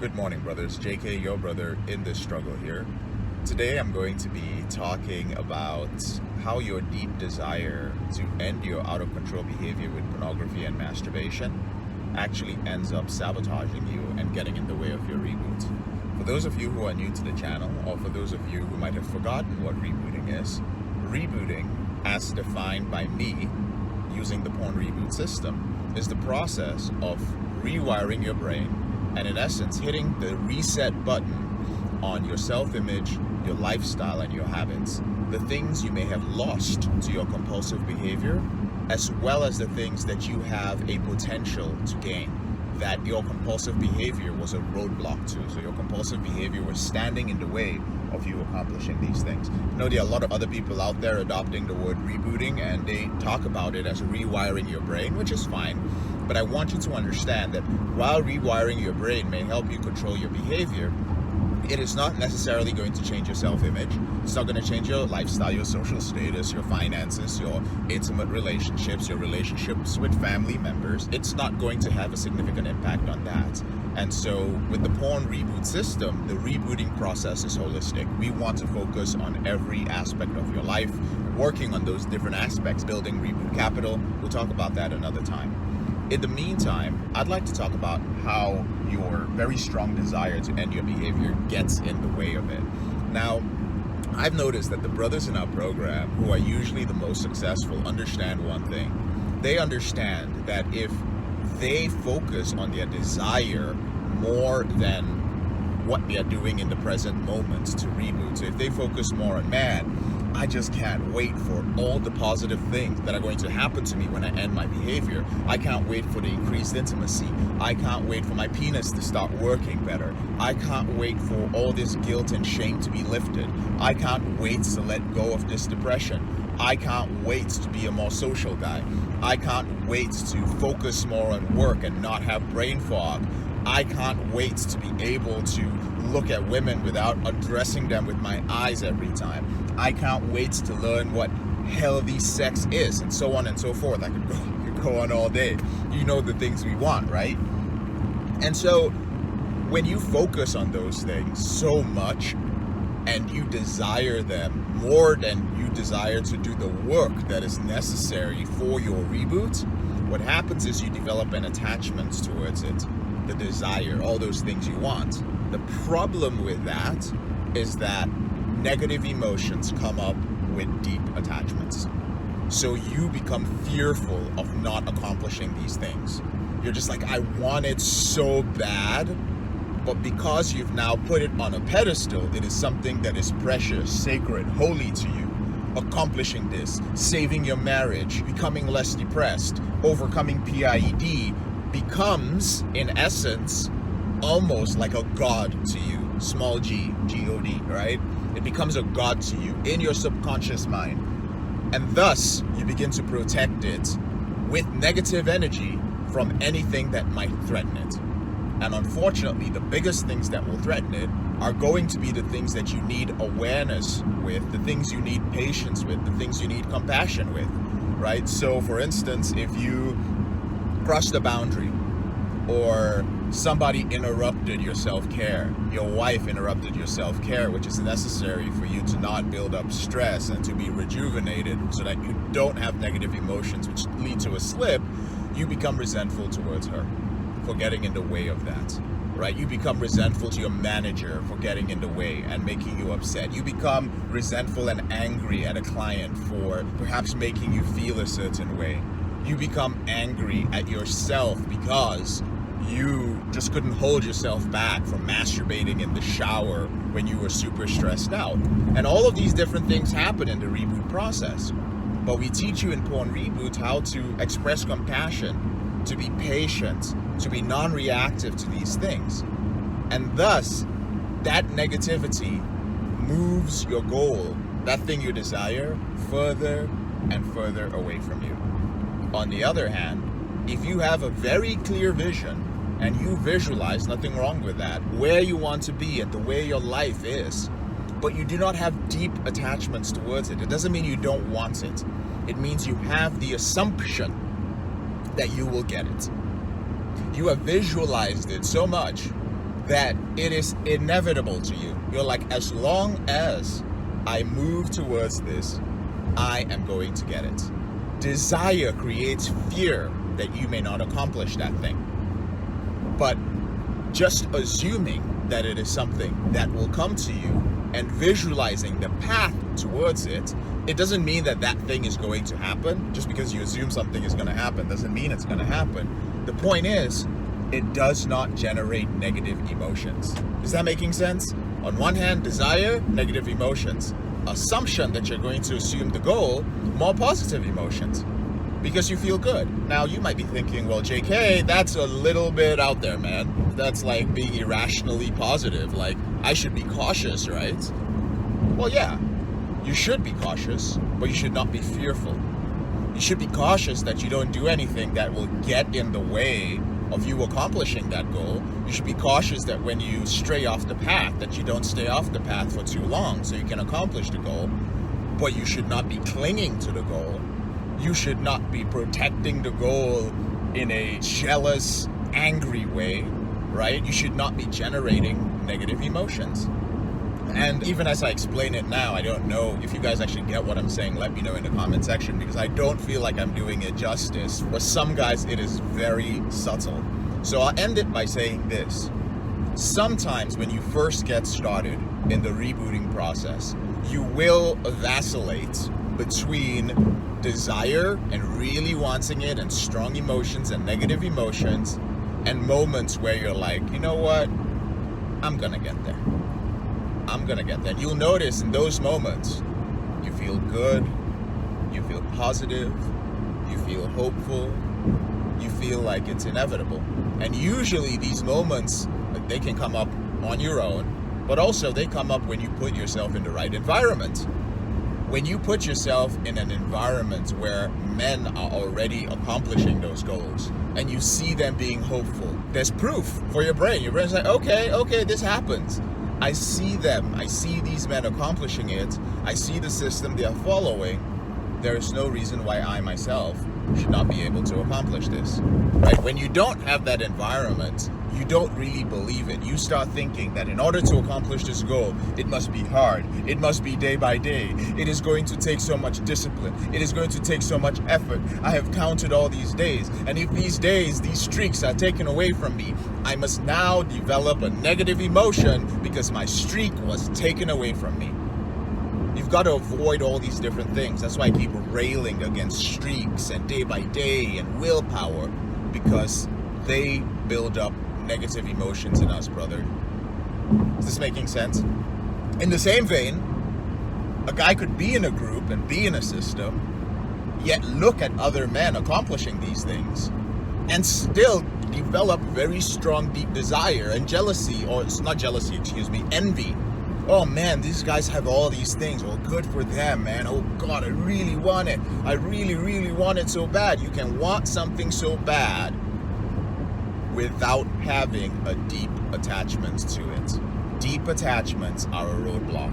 Good morning, brothers. JK, your brother in this struggle here. Today I'm going to be talking about how your deep desire to end your out of control behavior with pornography and masturbation actually ends up sabotaging you and getting in the way of your reboot. For those of you who are new to the channel, or for those of you who might have forgotten what rebooting is, rebooting, as defined by me using the porn reboot system, is the process of rewiring your brain and, in essence, hitting the reset button on your self-image, your lifestyle, and your habits. The things you may have lost to your compulsive behavior, as well as the things that you have a potential to gain, that your compulsive behavior was a roadblock to. So your compulsive behavior was standing in the way of you accomplishing these things. You know, there are a lot of other people out there adopting the word rebooting, and they talk about it as rewiring your brain, which is fine. But I want you to understand that while rewiring your brain may help you control your behavior, it is not necessarily going to change your self-image. It's not going to change your lifestyle, your social status, your finances, your intimate relationships, your relationships with family members. It's not going to have a significant impact on that. And so with the porn reboot system, the rebooting process is holistic. We want to focus on every aspect of your life, working on those different aspects, building reboot capital. We'll talk about that another time. In the meantime, I'd like to talk about how your very strong desire to end your behavior gets in the way of it. Now, I've noticed that the brothers in our program, who are usually the most successful, understand one thing. They understand that if they focus on their desire more than what they are doing in the present moment to reboot, so if they focus more on, man, I just can't wait for all the positive things that are going to happen to me when I end my behavior. I can't wait for the increased intimacy. I can't wait for my penis to start working better. I can't wait for all this guilt and shame to be lifted. I can't wait to let go of this depression. I can't wait to be a more social guy. I can't wait to focus more on work and not have brain fog. I can't wait to be able to look at women without addressing them with my eyes every time. I can't wait to learn what healthy sex is, and so on and so forth. I could go on all day. You know the things we want, right? And so when you focus on those things so much and you desire them more than you desire to do the work that is necessary for your reboot, what happens is you develop an attachment towards it. The desire, all those things you want. The problem with that is that negative emotions come up with deep attachments. So you become fearful of not accomplishing these things. You're just like, I want it so bad, but because you've now put it on a pedestal, it is something that is precious, sacred, holy to you. Accomplishing this, saving your marriage, becoming less depressed, overcoming PIED, becomes, in essence, almost like a god to you. Small g, G-O-D, right? It becomes a god to you in your subconscious mind. And thus, you begin to protect it with negative energy from anything that might threaten it. And unfortunately, the biggest things that will threaten it are going to be the things that you need awareness with, the things you need patience with, the things you need compassion with, right? So, for instance, if you crossed the boundary, or somebody interrupted your self-care, your wife interrupted your self-care, which is necessary for you to not build up stress and to be rejuvenated so that you don't have negative emotions which lead to a slip, you become resentful towards her for getting in the way of that, right? You become resentful to your manager for getting in the way and making you upset. You become resentful and angry at a client for perhaps making you feel a certain way. You become angry at yourself because you just couldn't hold yourself back from masturbating in the shower when you were super stressed out. And all of these different things happen in the reboot process. But we teach you in Porn Reboot how to express compassion, to be patient, to be non-reactive to these things. And thus, that negativity moves your goal, that thing you desire, further and further away from you. On the other hand, if you have a very clear vision and you visualize, nothing wrong with that, where you want to be and the way your life is, but you do not have deep attachments towards it, it doesn't mean you don't want it. It means you have the assumption that you will get it. You have visualized it so much that it is inevitable to you. You're like, as long as I move towards this, I am going to get it. Desire creates fear that you may not accomplish that thing. But just assuming that it is something that will come to you and visualizing the path towards it, it doesn't mean that that thing is going to happen. Just because you assume something is going to happen doesn't mean it's going to happen. The point is, it does not generate negative emotions. Is that making sense? On one hand, desire, negative emotions. Assumption that you're going to assume the goal, more positive emotions. Because you feel good. Now, you might be thinking, well, JK, that's a little bit out there, man. That's like being irrationally positive. Like, I should be cautious, right? Well, yeah, you should be cautious, but you should not be fearful. You should be cautious that you don't do anything that will get in the way of you accomplishing that goal. You should be cautious that when you stray off the path, that you don't stay off the path for too long so you can accomplish the goal. But you should not be clinging to the goal. You should not be protecting the goal in a jealous, angry way, right? You should not be generating negative emotions. And even as I explain it now, I don't know if you guys actually get what I'm saying. Let me know in the comment section, because I don't feel like I'm doing it justice. For some guys, it is very subtle. So I'll end it by saying this. Sometimes when you first get started in the rebooting process, you will vacillate between desire and really wanting it and strong emotions and negative emotions, and moments where you're like, you know what, I'm gonna get there. I'm gonna get there. You'll notice in those moments, you feel good, you feel positive, you feel hopeful, you feel like it's inevitable. And usually these moments, they can come up on your own, but also they come up when you put yourself in the right environment. When you put yourself in an environment where men are already accomplishing those goals and you see them being hopeful, there's proof for your brain. Your brain's like, okay, this happens. I see them. I see these men accomplishing it. I see the system they are following. There is no reason why I myself should not be able to accomplish this, right? When you don't have that environment, you don't really believe it. You start thinking that in order to accomplish this goal, it must be hard. It must be day by day. It is going to take so much discipline. It is going to take so much effort. I have counted all these days, and if these days, these streaks are taken away from me, I must now develop a negative emotion because my streak was taken away from me. You've got to avoid all these different things. That's why I keep railing against streaks and day by day and willpower, because they build up negative emotions in us, brother. Is this making sense? In the same vein, a guy could be in a group and be in a system, yet look at other men accomplishing these things and still develop very strong, deep desire and jealousy, or it's not jealousy, envy. Oh man, these guys have all these things. Well, good for them, man. Oh God, I really want it. I really, really want it so bad. You can want something so bad without having a deep attachment to it. Deep attachments are a roadblock.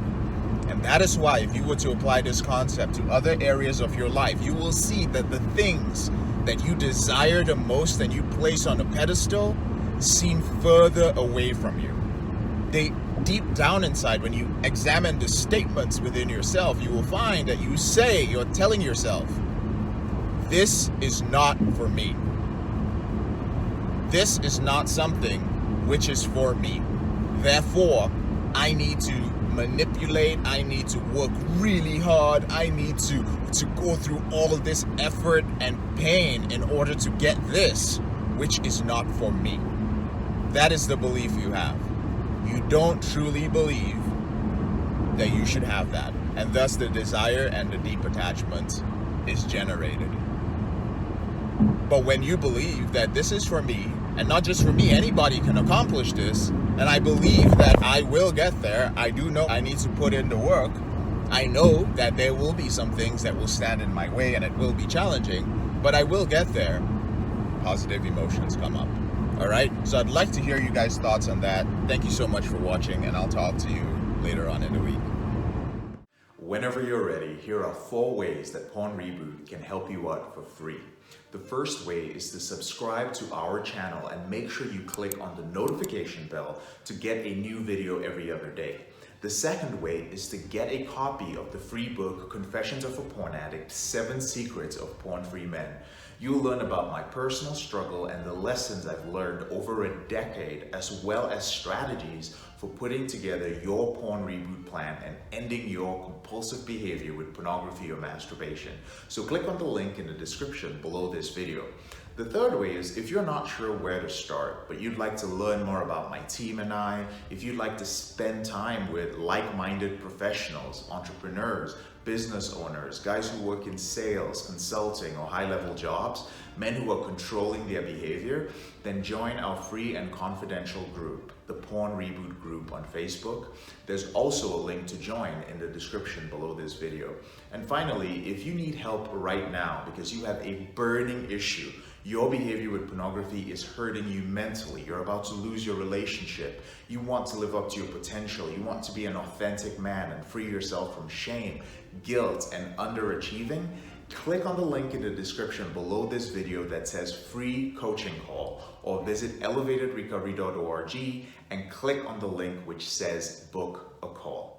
And that is why, if you were to apply this concept to other areas of your life, you will see that the things that you desire the most and you place on a pedestal seem further away from you. They deep down inside, when you examine the statements within yourself, you will find that you're telling yourself, this is not for me. This is not something which is for me. Therefore, I need to manipulate, I need to work really hard, I need to go through all this effort and pain in order to get this, which is not for me. That is the belief you have. You don't truly believe that you should have that. And thus the desire and the deep attachment is generated. But when you believe that this is for me, and not just for me, anybody can accomplish this, and I believe that I will get there, I do know I need to put in the work, I know that there will be some things that will stand in my way and it will be challenging, but I will get there, positive emotions come up. All right, so I'd like to hear you guys' thoughts on that. Thank you so much for watching, and I'll talk to you later on in the week. Whenever you're ready, here are 4 ways that Porn Reboot can help you out for free. The first way is to subscribe to our channel and make sure you click on the notification bell to get a new video every other day. The second way is to get a copy of the free book, Confessions of a Porn Addict, 7 Secrets of Porn-Free Men. You'll learn about my personal struggle and the lessons I've learned over a decade, as well as strategies for putting together your porn reboot plan and ending your compulsive behavior with pornography or masturbation. So click on the link in the description below this video. The third way is if you're not sure where to start, but you'd like to learn more about my team and I, if you'd like to spend time with like-minded professionals, entrepreneurs, business owners, guys who work in sales, consulting, or high-level jobs, men who are controlling their behavior, then join our free and confidential group, the Porn Reboot group on Facebook. There's also a link to join in the description below this video. And finally, if you need help right now because you have a burning issue, your behavior with pornography is hurting you mentally, you're about to lose your relationship, you want to live up to your potential, you want to be an authentic man and free yourself from shame, guilt, and underachieving, click on the link in the description below this video that says free coaching call, or visit elevatedrecovery.org and click on the link which says book a call.